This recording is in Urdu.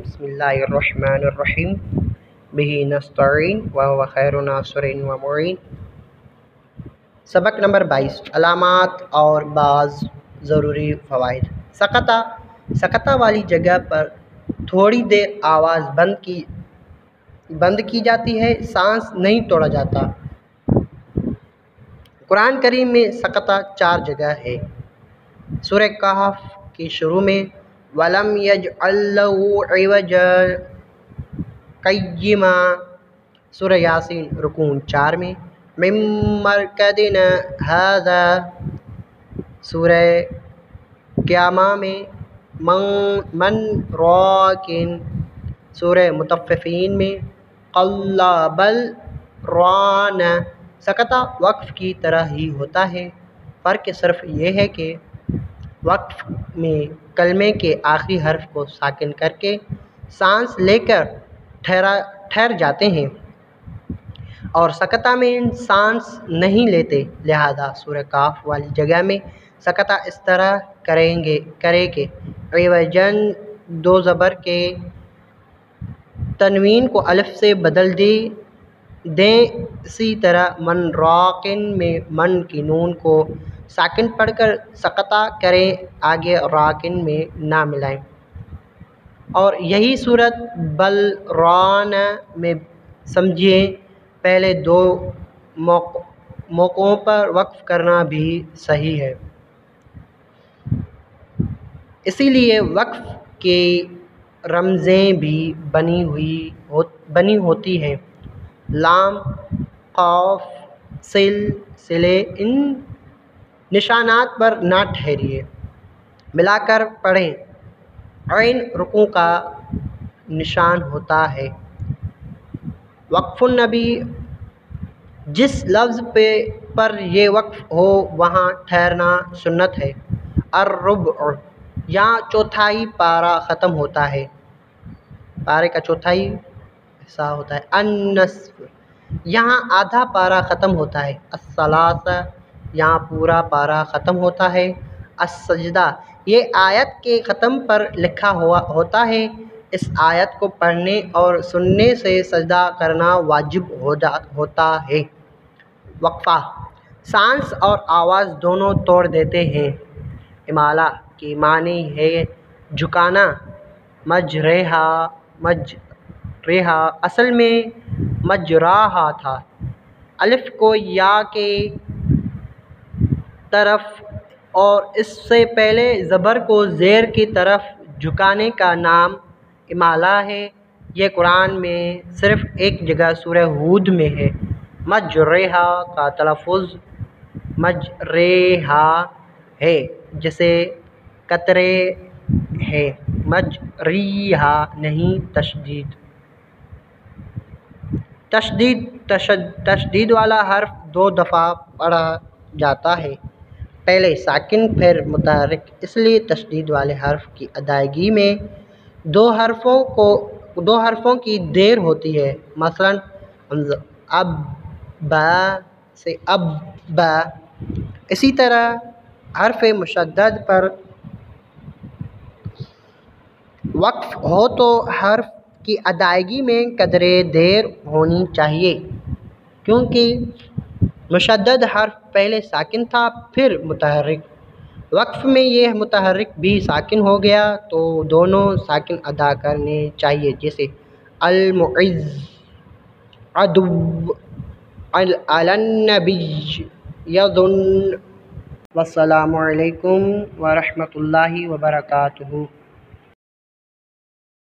بسم اللہ الرحمن الرحیم بہ نستعین وهو خیر ناصر و معین۔ سبق نمبر 22، علامات اور بعض ضروری فوائد۔ سقطہ والی جگہ پر تھوڑی دیر آواز بند کی جاتی ہے، سانس نہیں توڑا جاتا۔ قرآن کریم میں سقطہ 4 جگہ ہے۔ سورہ کہف کی شروع میں وَلَمْ يَجْعَلْ لَهُ عِوَجًا قَيِّمًا، سورہ یاسین رکوع 4 میں مِن مَرْکَدٍ هَذَا، سورہ قیامہ میں مَن رَاکٍ، سورہ مطففین میں کَلَّا بَل رَانَ۔ سقطہ وقف کی طرح ہی ہوتا ہے، فرق صرف یہ ہے کہ وقف میں کلمے کے آخری حرف کو ساکن کر کے سانس لے کر ٹھہر جاتے ہیں، اور سقطہ میں سانس نہیں لیتے، لہذا سورہ کہف والی جگہ میں سقطہ اس طرح کرے کہ عوجاً 2 زبر کے تنوین کو الف سے بدل دیں، اسی طرح من راکن میں من کی نون کو ساکن پڑھ کر سقطہ کریں، آگے راکن میں نہ ملائیں، اور یہی صورت بل ران میں سمجھیں۔ پہلے 2 موقعوں پر وقف کرنا بھی صحیح ہے، اسی لیے وقف کی رمزیں بھی بنی ہوتی ہیں۔ لام، قاف، سل، سلے، ان نشانات پر نہ ٹھہریے، ملا کر پڑھیں۔ عین رکوع کا نشان ہوتا ہے۔ وقف النبی، جس لفظ پر یہ وقف ہو وہاں ٹھہرنا سنت ہے۔ الربع، یہاں چوتھائی پارہ ختم ہوتا ہے، پارے کا چوتھائی حصہ ہوتا ہے۔ النصف، یہاں آدھا پارہ ختم ہوتا ہے۔ الثلاثہ، یہاں پورا پارہ ختم ہوتا ہے۔ السجدہ، یہ آیت کے ختم پر لکھا ہوتا ہے، اس آیت کو پڑھنے اور سننے سے سجدہ کرنا واجب ہوتا ہے۔ وقفہ، سانس اور آواز دونوں توڑ دیتے ہیں۔ امالہ کی معنی ہے جھکانا۔ مجرحہ، اصل میں مجراحہ تھا۔ الف کو یا کی طرف اور اس سے پہلے زبر کو زیر کی طرف جھکانے کا نام امالہ ہے۔ یہ قرآن میں صرف ایک جگہ سورہ ہود میں ہے۔ مجرحہ کا تلفظ مجریحہ ہے، جیسے قطرے ہے، مجریحہ نہیں۔ تشدید والا حرف 2 دفعہ پڑھا جاتا ہے، پہلے ساکن پھر متحرک، اس لیے تشدید والے حرف کی ادائیگی میں 2 حرفوں کی دیر ہوتی ہے، مثلاً اب با سے اب با۔ اسی طرح حرف مشدد پر وقف ہو تو حرف کی ادائیگی میں قدرے دیر ہونی چاہیے، کیونکہ مشدد حرف پہلے ساکن تھا پھر متحرک۔ وقف میں یہ متحرک بھی ساکن ہو گیا تو دونوں ساکن ادا کرنے چاہیے، جیسے المعز، عدو، علی النبی، یظن۔ والسلام علیکم ورحمۃ اللہ وبرکاتہ۔